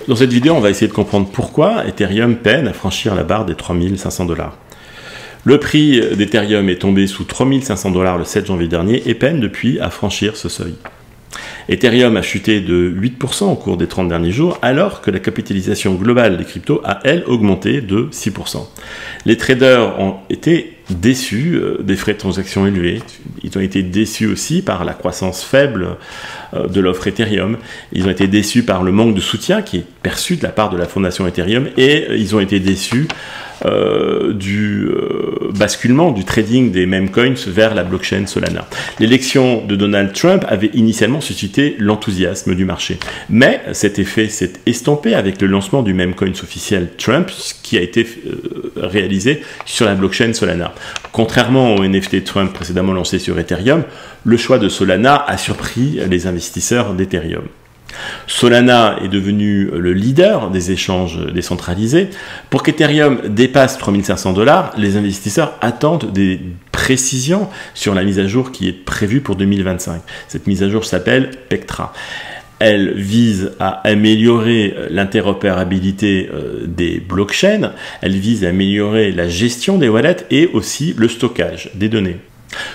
Dans cette vidéo, on va essayer de comprendre pourquoi Ethereum peine à franchir la barre des 3500 $. Le prix d'Ethereum est tombé sous 3500 $ le 7 janvier dernier et peine depuis à franchir ce seuil. Ethereum a chuté de 8% au cours des 30 derniers jours, alors que la capitalisation globale des cryptos a, elle, augmenté de 6%. Les traders ont été déçus des frais de transaction élevés. Ils ont été déçus aussi par la croissance faible de l'offre Ethereum. Ils ont été déçus par le manque de soutien qui est perçu de la part de la fondation Ethereum, et ils ont été déçus du basculement du trading des meme coins vers la blockchain Solana. L'élection de Donald Trump avait initialement suscité l'enthousiasme du marché, mais cet effet s'est estompé avec le lancement du meme coins officiel Trump, qui a été réalisé sur la blockchain Solana. Contrairement au NFT Trump précédemment lancé sur Ethereum, le choix de Solana a surpris les investisseurs d'Ethereum. Solana est devenu le leader des échanges décentralisés. Pour qu'Ethereum dépasse 3500 $, les investisseurs attendent des précisions sur la mise à jour qui est prévue pour 2025. Cette mise à jour s'appelle Pectra. Elle vise à améliorer l'interopérabilité des blockchains, elle vise à améliorer la gestion des wallets et aussi le stockage des données.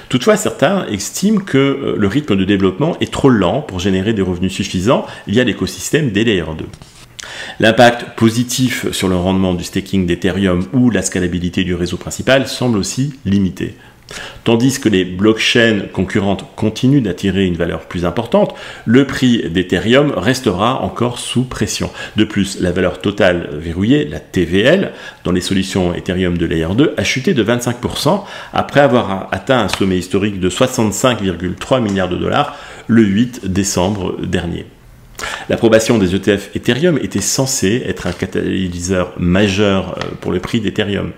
Toutefois, certains estiment que le rythme de développement est trop lent pour générer des revenus suffisants via l'écosystème des Layer 2. L'impact positif sur le rendement du staking d'Ethereum ou la scalabilité du réseau principal semble aussi limité. Tandis que les blockchains concurrentes continuent d'attirer une valeur plus importante, le prix d'Ethereum restera encore sous pression. De plus, la valeur totale verrouillée, la TVL, dans les solutions Ethereum de Layer 2 a chuté de 25% après avoir atteint un sommet historique de 65,3 milliards de dollars le 8 décembre dernier. L'approbation des ETF Ethereum était censée être un catalyseur majeur pour le prix d'Ethereum.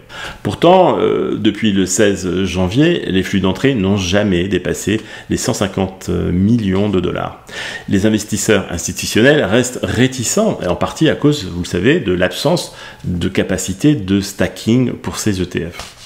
Pourtant, depuis le 16 janvier, les flux d'entrée n'ont jamais dépassé les 150 millions de dollars. Les investisseurs institutionnels restent réticents, en partie à cause, vous le savez, de l'absence de capacité de stacking pour ces ETF.